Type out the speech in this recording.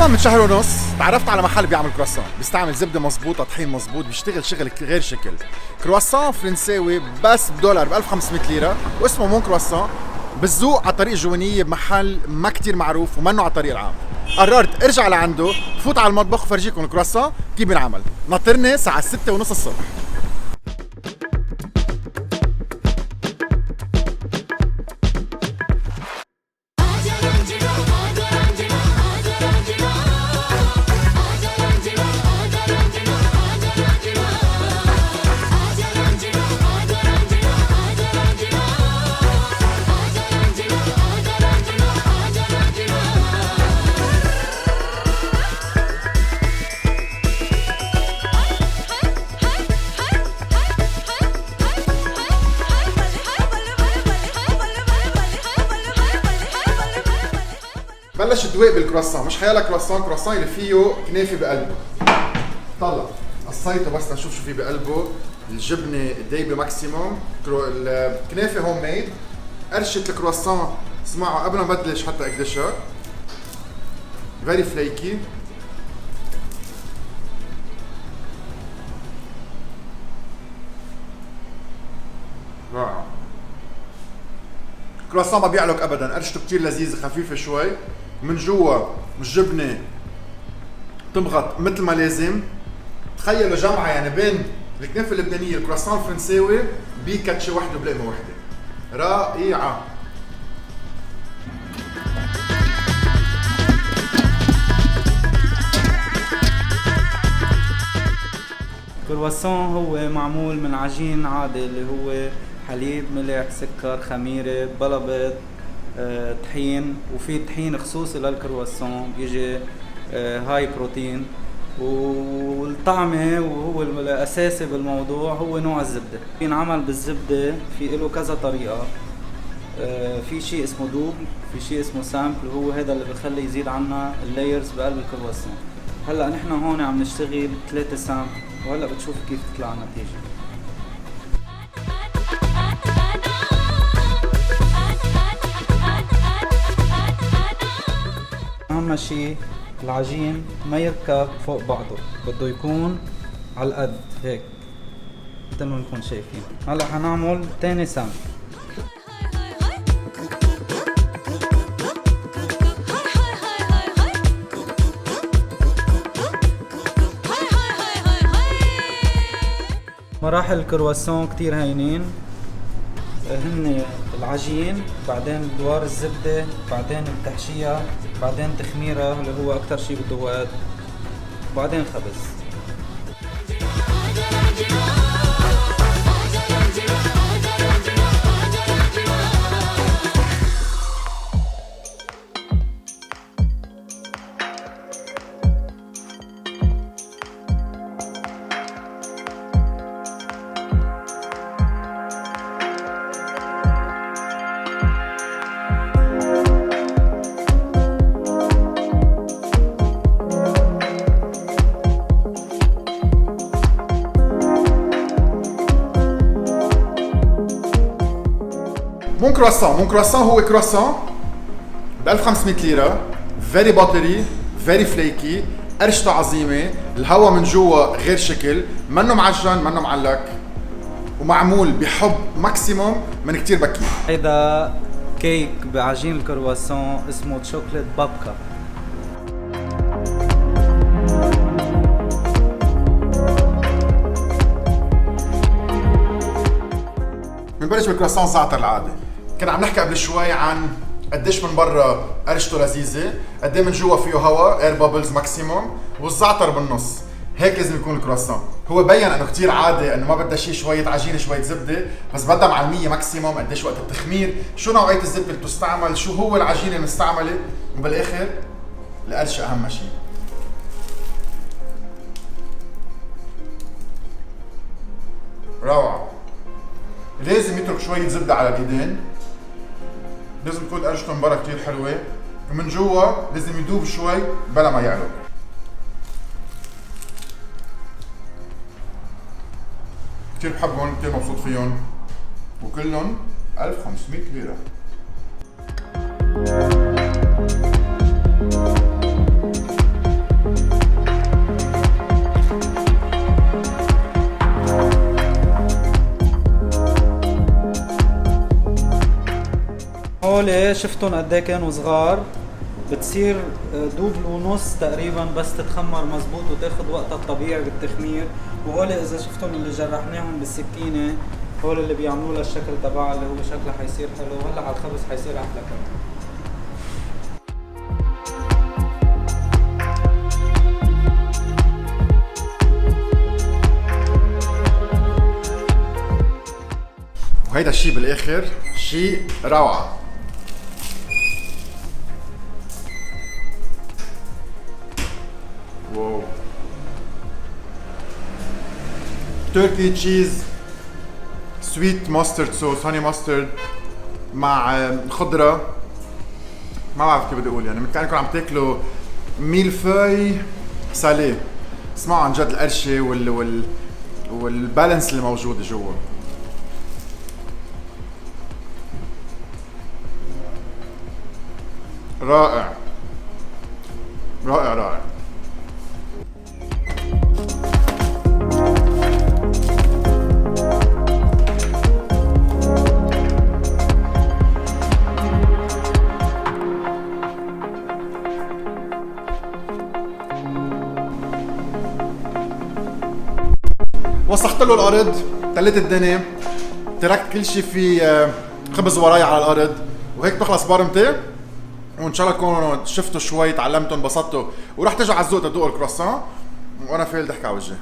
تقريبا من شهر ونص تعرفت على محل بيعمل كرواسون، بيستعمل زبده مزبوطه، طحين مزبوط، بيشتغل شغل غير شكل. كرواسون فرنساوي بس بدولار ب 1500 ليره، واسمه مون كرواسون. بالذوق على طريق الجوانيه بمحل ما كتير معروف ومنه على الطريق العام. قررت ارجع لعنده، فوت على المطبخ وفرجيكم الكرواسون كيف بينعمل. ناطرني الساعه 6:30 الصبح. بلش الدواء بالكرواسون، مش حيالك كرواسون اللي فيه كنافه بقلبه. طلع قصيته بس لنشوف شو في بقلبه. الجبنه دايبه ماكسيموم، الكنافه هوم ميد، قرشه الكرواسون اسمعوا قبل ما بدلش حتى اقدشها، فيري فليكي. رائع. الكرواسون ما بيعلق ابدا، قرشته كتير لذيذه خفيفه شوي، من جوا الجبنه تمغط مثل ما لازم. تخيلوا جمعه يعني بين الكنافه اللبنانيه الكرواسون الفرنساوي بكاتشه وحده وبلقمه وحده، رائعه. الكرواسون هو معمول من عجين عادي اللي هو حليب، ملح، سكر، خميره، بلبط، طحين، وفي طحين خصوصي للكرواسون بيجي هاي بروتين. والطعمه وهو الاساسي بالموضوع هو نوع الزبده. بينعمل بالزبده في له كذا طريقه، في شيء اسمه دوبل، في شيء اسمه سامبل، وهو هذا اللي بخلي يزيد عنا اللايرز بقلب الكرواسون. هلا نحن هون عم نشتغل 3 سامبل، وهلا بتشوف كيف تطلع النتيجه. أهم شيء العجين ما يركب فوق بعضه، بده يكون على القد هيك مثل ما نكون شايفين. هلا حنعمل تاني سامبل. مراحل الكرواسون كتير هينين، هن العجين، بعدين دوار الزبدة، بعدين التحشية، بعدين تخميرة اللي هو أكتر شي بده وقت، وبعدين خبز. مون كرواسون هو كرواسون ب 1500 ليره، فيري باتري، فيري فليكي، قرشته عظيمه، الهواء من جوا غير شكل، منه معجن، منه معلق، ومعمول بحب ماكسيموم من كتير بكي. هيدا كيك بعجين الكرواسون اسمه شوكليت بابكا. بنبلش بالكرواسون زعتر العادي. كنا عم نحكي قبل شوي عن قديش من برا قرشته لذيذه، قد ايه من جوا فيه هواء، اير بابلز ماكسيموم، والزعتر بالنص. هيك لازم يكون الكرواسون. هو بين انه كتير عادي، انه ما بدها شيء شويه عجينه شويه زبده، بس بدها معلوميه ماكسيموم قديش وقت التخمير، شو نوعيه الزبده اللي تستعمل، شو هو العجينه المستعمله، وبالاخر القرشه اهم شيء. روعه. لازم يترك شويه زبده على الايدين، لازم تكون قرشته من برا كتير حلوه، ومن جوا لازم يدوب شوي بلا ما يعلق. كتير بحبهم، كتير مبسوط فيهم، وكلهم 1500 ليره. هول شفتهم قد ايه كانوا صغار، بتصير دوبل ونص تقريبا بس تتخمر مزبوط وتاخد وقتها الطبيعي بالتخمير. وهول اذا شفتهم اللي جرحناهم بالسكينه، هول اللي بيعملوا لها الشكل تبعها اللي هو شكلها حيصير حلو، وهلا على الخبز حيصير احلى كمان. وهيدا الشيء بالاخر شيء روعه. واو، تركي تشيز سويت ماسترد صوص، هاني ماسترد مع خضره، ما بعرف كيف بدي اقول، يعني مثل كانكم عم تاكلوا ميل فاي ساليه. اسمعوا عن جد القرشه والبالانس اللي موجود جوا. رائع رائع رائع. وسخت له الارض، تليت الدنيا، تركت كل شيء في خبز وراي على الارض، وهيك بخلص بارمتي. وان شاء الله تكونوا شفتوا شوي، تعلمتوا، انبسطتوا، ورح ترجعوا على الذوق تذوقوا الكرواسون وانا فايل ضحك على وجهي.